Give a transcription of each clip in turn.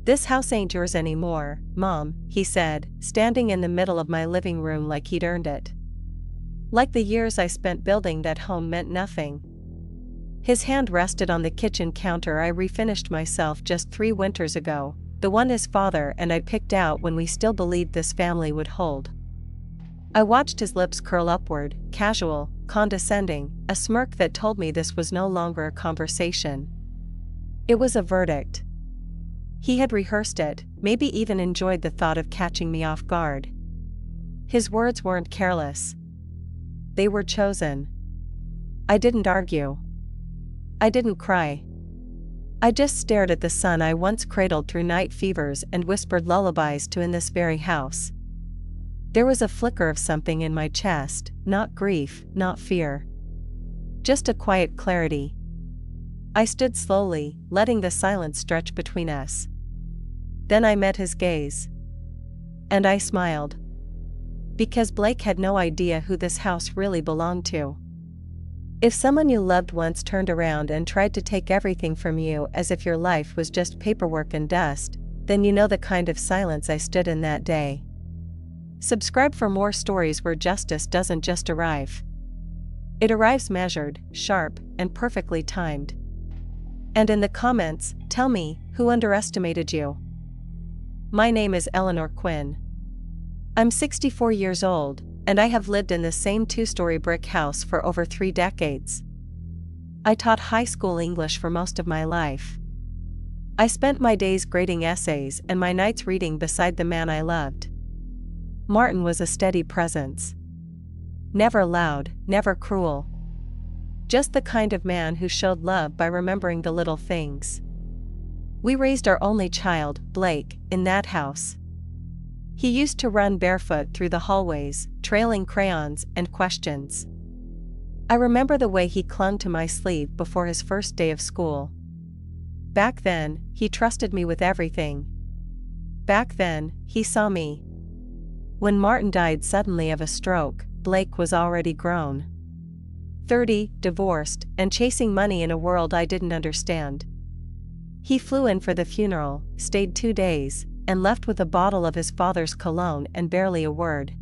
"This house ain't yours anymore, Mom," he said, standing in the middle of my living room like he'd earned it. Like the years I spent building that home meant nothing. His hand rested on the kitchen counter I refinished myself just 3 winters ago, the one his father and I picked out when we still believed this family would hold. I watched his lips curl upward, casual, condescending, a smirk that told me this was no longer a conversation. It was a verdict. He had rehearsed it, maybe even enjoyed the thought of catching me off guard. His words weren't careless. They were chosen. I didn't argue. I didn't cry. I just stared at the son I once cradled through night fevers and whispered lullabies to in this very house. There was a flicker of something in my chest, not grief, not fear. Just a quiet clarity. I stood slowly, letting the silence stretch between us. Then I met his gaze. And I smiled. Because Blake had no idea who this house really belonged to. If someone you loved once turned around and tried to take everything from you as if your life was just paperwork and dust, then you know the kind of silence I stood in that day. Subscribe for more stories where justice doesn't just arrive. It arrives measured, sharp, and perfectly timed. And in the comments, tell me, who underestimated you? My name is Eleanor Quinn. I'm 64 years old, and I have lived in the same 2-story brick house for over 3 decades. I taught high school English for most of my life. I spent my days grading essays and my nights reading beside the man I loved. Martin was a steady presence. Never loud, never cruel. Just the kind of man who showed love by remembering the little things. We raised our only child, Blake, in that house. He used to run barefoot through the hallways, trailing crayons and questions. I remember the way he clung to my sleeve before his first day of school. Back then, he trusted me with everything. Back then, he saw me. When Martin died suddenly of a stroke, Blake was already grown. 30, divorced, and chasing money in a world I didn't understand. He flew in for the funeral, stayed 2 days, and left with a bottle of his father's cologne and barely a word.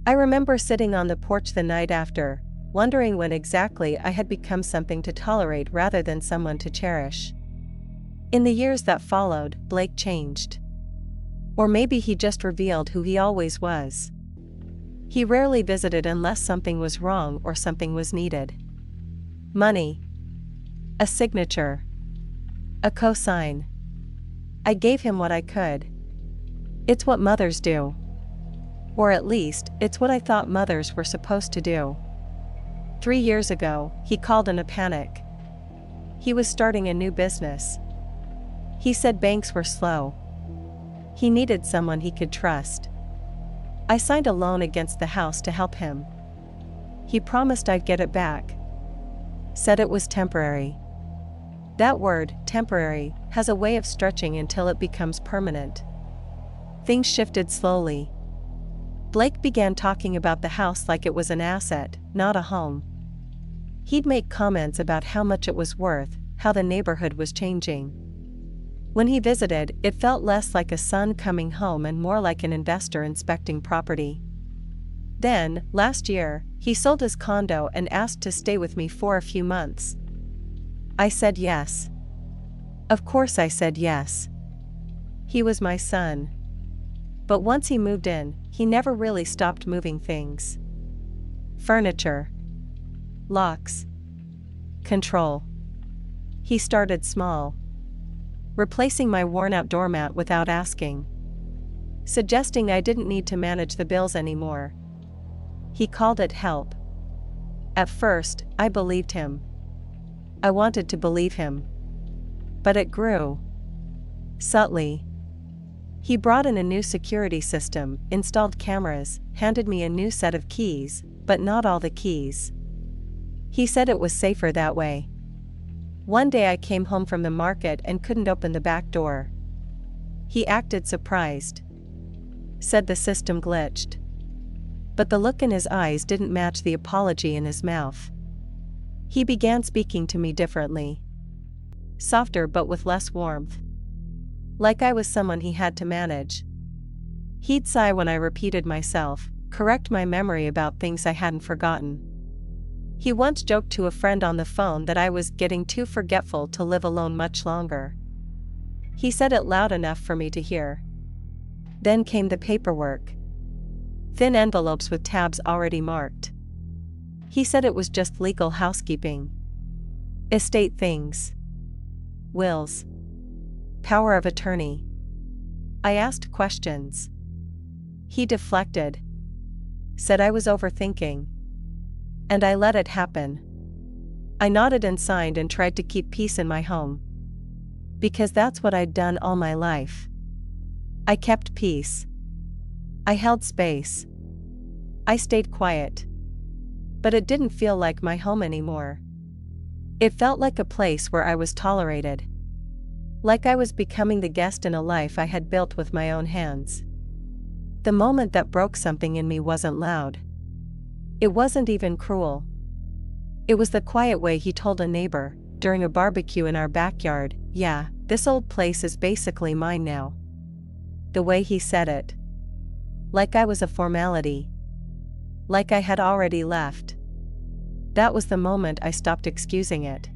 I remember sitting on the porch the night after, wondering when exactly I had become something to tolerate rather than someone to cherish. In the years that followed, Blake changed. Or maybe he just revealed who he always was. He rarely visited unless something was wrong or something was needed. Money. A signature. A cosign. I gave him what I could. It's what mothers do. Or at least, it's what I thought mothers were supposed to do. 3 years ago, he called in a panic. He was starting a new business. He said banks were slow. He needed someone he could trust. I signed a loan against the house to help him. He promised I'd get it back. Said it was temporary. That word, temporary, has a way of stretching until it becomes permanent. Things shifted slowly. Blake began talking about the house like it was an asset, not a home. He'd make comments about how much it was worth, how the neighborhood was changing. When he visited, it felt less like a son coming home and more like an investor inspecting property. Then, last year, he sold his condo and asked to stay with me for a few months. I said yes. Of course I said yes. He was my son. But once he moved in, he never really stopped moving things. Furniture. Locks. Control. He started small. Replacing my worn-out doormat without asking. Suggesting I didn't need to manage the bills anymore. He called it help. At first, I believed him. I wanted to believe him. But it grew. Subtly. He brought in a new security system, installed cameras, handed me a new set of keys, but not all the keys. He said it was safer that way. One day I came home from the market and couldn't open the back door. He acted surprised. Said the system glitched. But the look in his eyes didn't match the apology in his mouth. He began speaking to me differently. Softer but with less warmth. like I was someone he had to manage. He'd sigh when I repeated myself, correct my memory about things I hadn't forgotten. He once joked to a friend on the phone that I was getting too forgetful to live alone much longer. He said it loud enough for me to hear. Then came the paperwork. Thin envelopes with tabs already marked. He said it was just legal housekeeping. Estate things. Wills. Power of attorney. I asked questions. He deflected. Said I was overthinking. And I let it happen. I nodded and signed and tried to keep peace in my home. Because that's what I'd done all my life. I kept peace. I held space. I stayed quiet. But it didn't feel like my home anymore. It felt like a place where I was tolerated. Like I was becoming the guest in a life I had built with my own hands. The moment that broke something in me wasn't loud. It wasn't even cruel. It was the quiet way he told a neighbor, during a barbecue in our backyard, "Yeah, this old place is basically mine now." The way he said it. Like I was a formality. Like I had already left. That was the moment I stopped excusing it.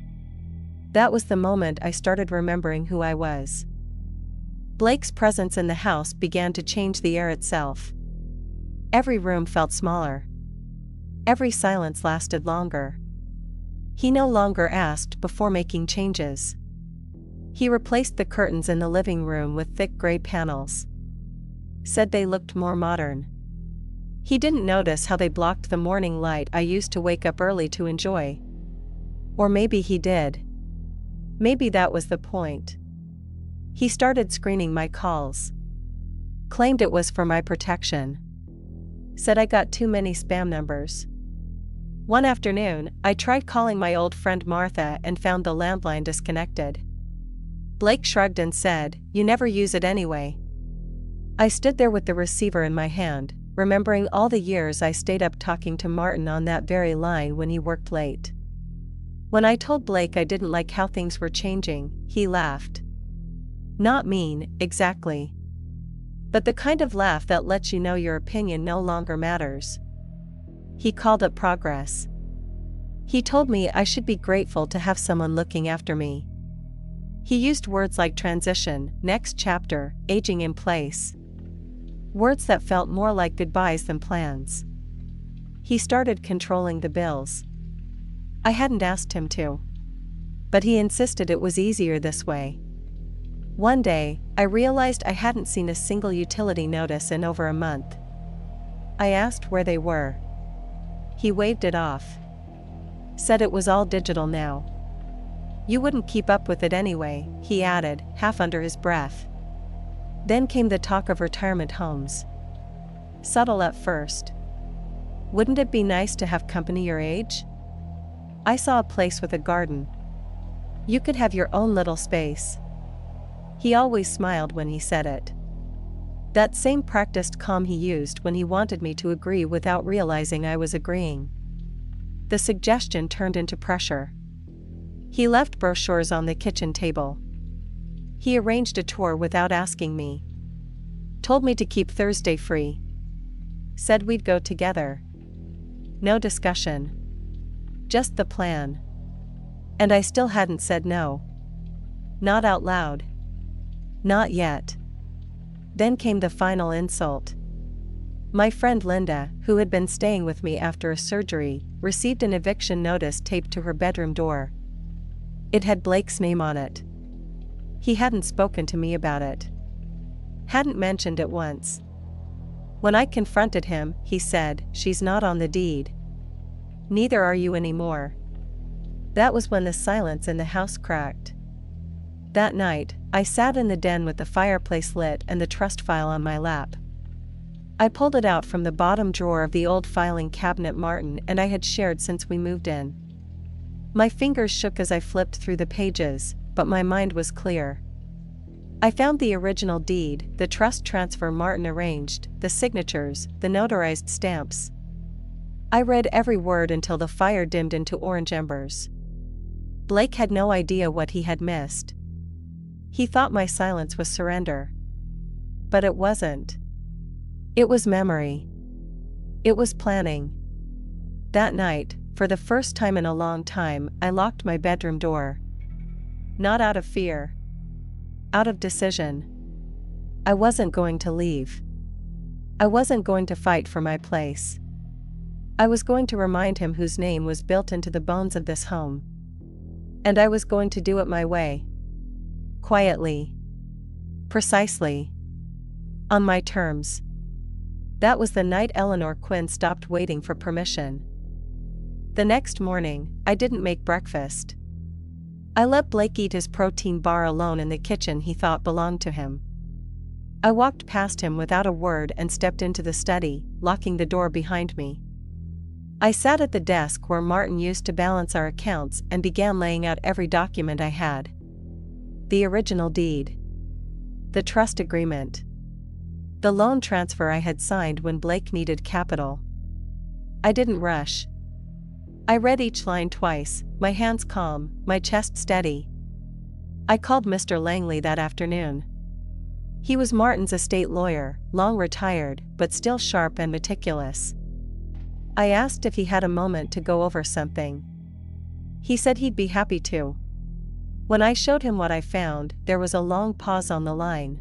That was the moment I started remembering who I was. Blake's presence in the house began to change the air itself. Every room felt smaller. Every silence lasted longer. He no longer asked before making changes. He replaced the curtains in the living room with thick gray panels. Said they looked more modern. He didn't notice how they blocked the morning light I used to wake up early to enjoy. Or maybe he did. Maybe that was the point. He started screening my calls. Claimed it was for my protection. Said I got too many spam numbers. One afternoon, I tried calling my old friend Martha and found the landline disconnected. Blake shrugged and said, "You never use it anyway." I stood there with the receiver in my hand, remembering all the years I stayed up talking to Martin on that very line when he worked late. When I told Blake I didn't like how things were changing, he laughed. Not mean, exactly. But the kind of laugh that lets you know your opinion no longer matters. He called it progress. He told me I should be grateful to have someone looking after me. He used words like transition, next chapter, aging in place. Words that felt more like goodbyes than plans. He started controlling the bills. I hadn't asked him to. But he insisted it was easier this way. One day, I realized I hadn't seen a single utility notice in over a month. I asked where they were. He waved it off. Said it was all digital now. You wouldn't keep up with it anyway, he added, half under his breath. Then came the talk of retirement homes. Subtle at first. Wouldn't it be nice to have company your age? I saw a place with a garden. You could have your own little space. He always smiled when he said it. That same practiced calm he used when he wanted me to agree without realizing I was agreeing. The suggestion turned into pressure. He left brochures on the kitchen table. He arranged a tour without asking me. Told me to keep Thursday free. Said we'd go together. No discussion. Just the plan. And I still hadn't said no. Not out loud. Not yet. Then came the final insult. My friend Linda, who had been staying with me after a surgery, received an eviction notice taped to her bedroom door. It had Blake's name on it. He hadn't spoken to me about it. Hadn't mentioned it once. When I confronted him, he said, "She's not on the deed. Neither are you anymore." That was when the silence in the house cracked. That night, I sat in the den with the fireplace lit and the trust file on my lap. I pulled it out from the bottom drawer of the old filing cabinet Martin and I had shared since we moved in. My fingers shook as I flipped through the pages, but my mind was clear. I found the original deed, the trust transfer Martin arranged, the signatures, the notarized stamps. I read every word until the fire dimmed into orange embers. Blake had no idea what he had missed. He thought my silence was surrender. But it wasn't. It was memory. It was planning. That night, for the first time in a long time, I locked my bedroom door. Not out of fear. Out of decision. I wasn't going to leave. I wasn't going to fight for my place. I was going to remind him whose name was built into the bones of this home. And I was going to do it my way. Quietly. Precisely. On my terms. That was the night Eleanor Quinn stopped waiting for permission. The next morning, I didn't make breakfast. I let Blake eat his protein bar alone in the kitchen he thought belonged to him. I walked past him without a word and stepped into the study, locking the door behind me. I sat at the desk where Martin used to balance our accounts and began laying out every document I had. The original deed. The trust agreement. The loan transfer I had signed when Blake needed capital. I didn't rush. I read each line twice, my hands calm, my chest steady. I called Mr. Langley that afternoon. He was Martin's estate lawyer, long retired, but still sharp and meticulous. I asked if he had a moment to go over something. He said he'd be happy to. When I showed him what I found, there was a long pause on the line.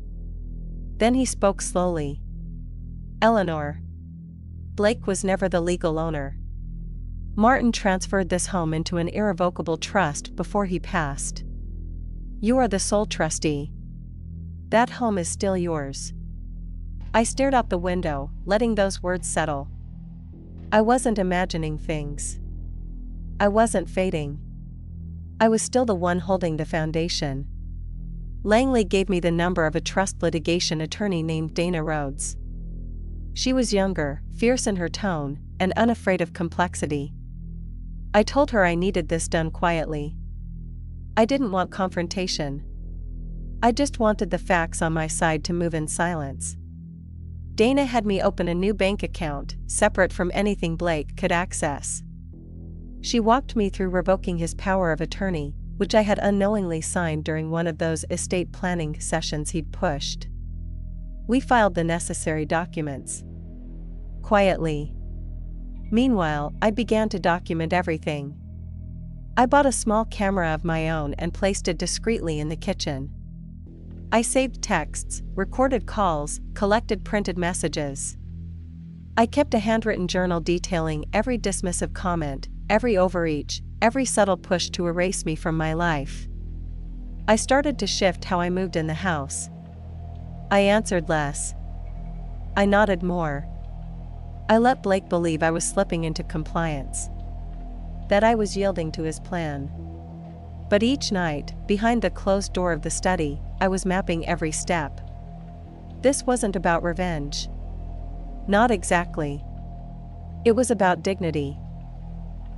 Then he spoke slowly. Eleanor. Blake was never the legal owner. Martin transferred this home into an irrevocable trust before he passed. You are the sole trustee. That home is still yours. I stared out the window, letting those words settle. I wasn't imagining things. I wasn't fading. I was still the one holding the foundation. Langley gave me the number of a trust litigation attorney named Dana Rhodes. She was younger, fierce in her tone, and unafraid of complexity. I told her I needed this done quietly. I didn't want confrontation. I just wanted the facts on my side to move in silence. Dana had me open a new bank account, separate from anything Blake could access. She walked me through revoking his power of attorney, which I had unknowingly signed during one of those estate planning sessions he'd pushed. We filed the necessary documents. Quietly. Meanwhile, I began to document everything. I bought a small camera of my own and placed it discreetly in the kitchen. I saved texts, recorded calls, collected printed messages. I kept a handwritten journal detailing every dismissive comment, every overreach, every subtle push to erase me from my life. I started to shift how I moved in the house. I answered less. I nodded more. I let Blake believe I was slipping into compliance. That I was yielding to his plan. But each night, behind the closed door of the study, I was mapping every step. This wasn't about revenge. Not exactly. It was about dignity.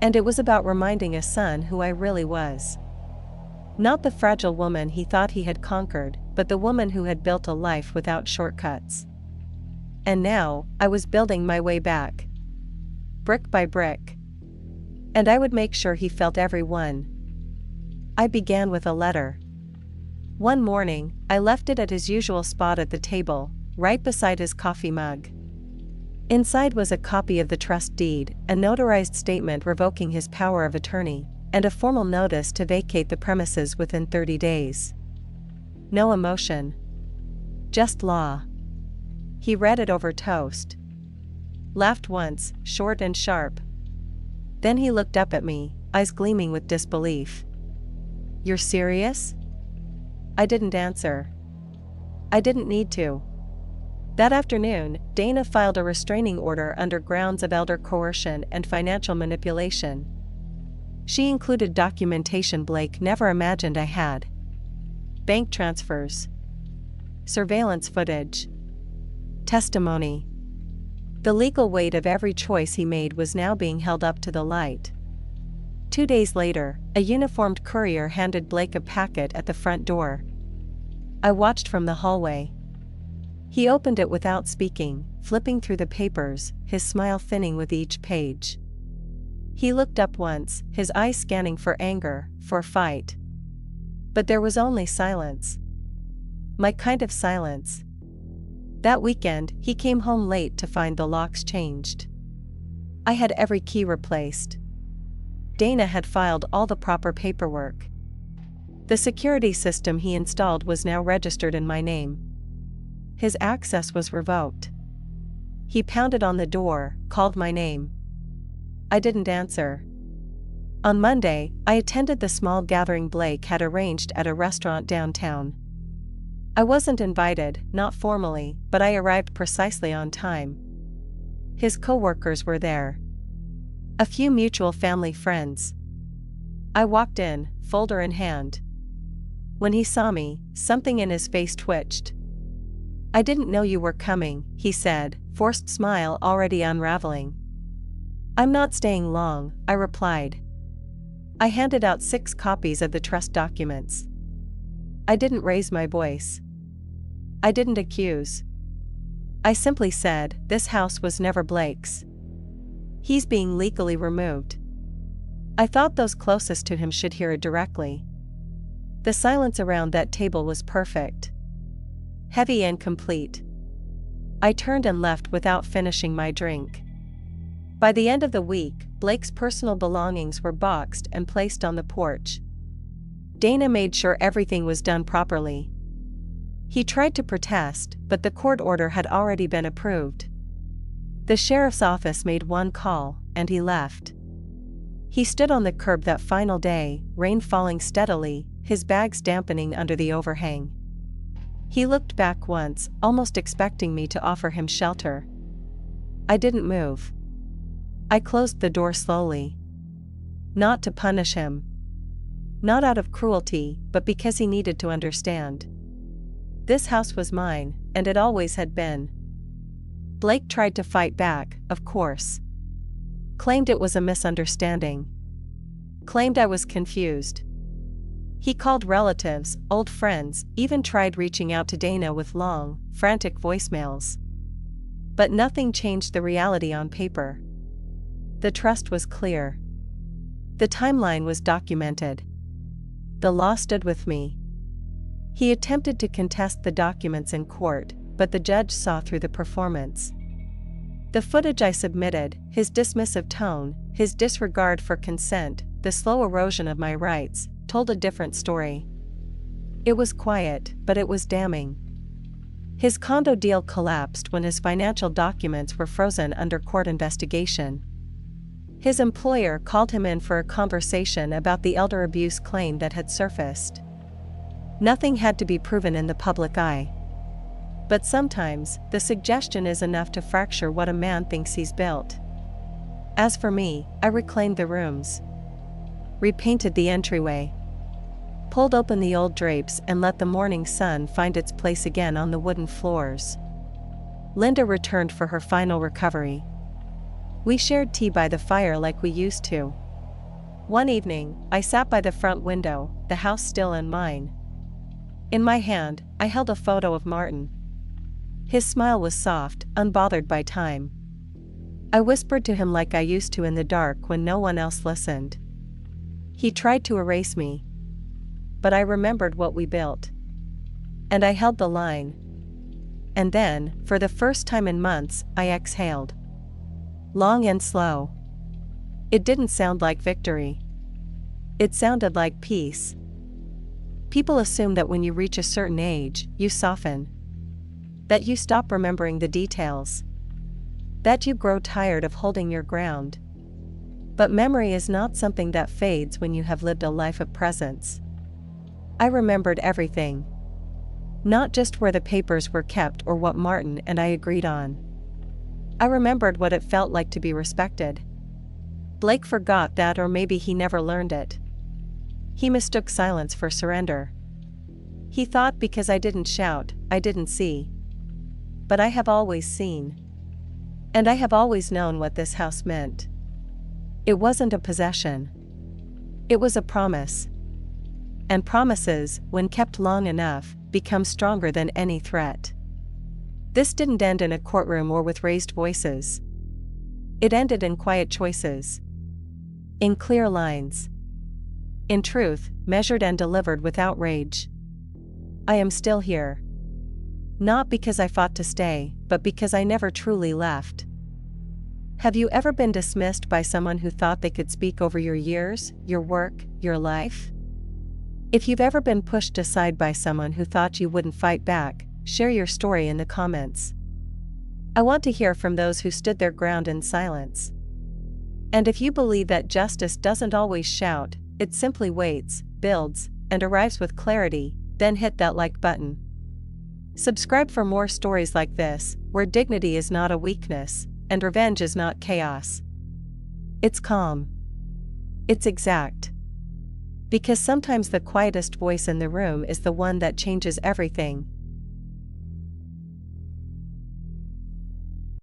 And it was about reminding a son who I really was. Not the fragile woman he thought he had conquered, but the woman who had built a life without shortcuts. And now, I was building my way back. Brick by brick. And I would make sure he felt every one. I began with a letter. One morning, I left it at his usual spot at the table, right beside his coffee mug. Inside was a copy of the trust deed, a notarized statement revoking his power of attorney, and a formal notice to vacate the premises within 30 days. No emotion. Just law. He read it over toast. Laughed once, short and sharp. Then he looked up at me, eyes gleaming with disbelief. You're serious? I didn't answer. I didn't need to. That afternoon, Dana filed a restraining order under grounds of elder coercion and financial manipulation. She included documentation Blake never imagined I had. Bank transfers. Surveillance footage. Testimony. The legal weight of every choice he made was now being held up to the light. 2 days later, a uniformed courier handed Blake a packet at the front door. I watched from the hallway. He opened it without speaking, flipping through the papers, his smile thinning with each page. He looked up once, his eyes scanning for anger, for fight. But there was only silence. My kind of silence. That weekend, he came home late to find the locks changed. I had every key replaced. Dana had filed all the proper paperwork. The security system he installed was now registered in my name. His access was revoked. He pounded on the door, called my name. I didn't answer. On Monday, I attended the small gathering Blake had arranged at a restaurant downtown. I wasn't invited, not formally, but I arrived precisely on time. His co-workers were there. A few mutual family friends. I walked in, folder in hand. When he saw me, something in his face twitched. "I didn't know you were coming," he said, forced smile already unraveling. "I'm not staying long," I replied. I handed out 6 copies of the trust documents. I didn't raise my voice. I didn't accuse. I simply said, this house was never Blake's. He's being legally removed. I thought those closest to him should hear it directly. The silence around that table was perfect. Heavy and complete. I turned and left without finishing my drink. By the end of the week, Blake's personal belongings were boxed and placed on the porch. Dana made sure everything was done properly. He tried to protest, but the court order had already been approved. The sheriff's office made one call, and he left. He stood on the curb that final day, rain falling steadily, his bags dampening under the overhang. He looked back once, almost expecting me to offer him shelter. I didn't move. I closed the door slowly. Not to punish him. Not out of cruelty, but because he needed to understand. This house was mine, and it always had been. Blake tried to fight back, of course. Claimed it was a misunderstanding. Claimed I was confused. He called relatives, old friends, even tried reaching out to Dana with long, frantic voicemails. But nothing changed the reality on paper. The trust was clear. The timeline was documented. The law stood with me. He attempted to contest the documents in court, but the judge saw through the performance. The footage I submitted, his dismissive tone, his disregard for consent, the slow erosion of my rights, told a different story. It was quiet, but it was damning. His condo deal collapsed when his financial documents were frozen under court investigation. His employer called him in for a conversation about the elder abuse claim that had surfaced. Nothing had to be proven in the public eye. But sometimes, the suggestion is enough to fracture what a man thinks he's built. As for me, I reclaimed the rooms. Repainted the entryway. Pulled open the old drapes and let the morning sun find its place again on the wooden floors. Linda returned for her final recovery. We shared tea by the fire like we used to. One evening, I sat by the front window, the house still in mine. In my hand, I held a photo of Martin. His smile was soft, unbothered by time. I whispered to him like I used to in the dark when no one else listened. He tried to erase me. But I remembered what we built. And I held the line. And then, for the first time in months, I exhaled. Long and slow. It didn't sound like victory. It sounded like peace. People assume that when you reach a certain age, you soften. That you stop remembering the details. That you grow tired of holding your ground. But memory is not something that fades when you have lived a life of presence. I remembered everything. Not just where the papers were kept or what Martin and I agreed on. I remembered what it felt like to be respected. Blake forgot that, or maybe he never learned it. He mistook silence for surrender. He thought because I didn't shout, I didn't see. But I have always seen. And I have always known what this house meant. It wasn't a possession. It was a promise. And promises, when kept long enough, become stronger than any threat. This didn't end in a courtroom or with raised voices. It ended in quiet choices. In clear lines. In truth, measured and delivered without rage. I am still here. Not because I fought to stay, but because I never truly left. Have you ever been dismissed by someone who thought they could speak over your years, your work, your life? If you've ever been pushed aside by someone who thought you wouldn't fight back, share your story in the comments. I want to hear from those who stood their ground in silence. And if you believe that justice doesn't always shout, it simply waits, builds, and arrives with clarity, then hit that like button. Subscribe for more stories like this, where dignity is not a weakness, and revenge is not chaos. It's calm. It's exact. Because sometimes the quietest voice in the room is the one that changes everything.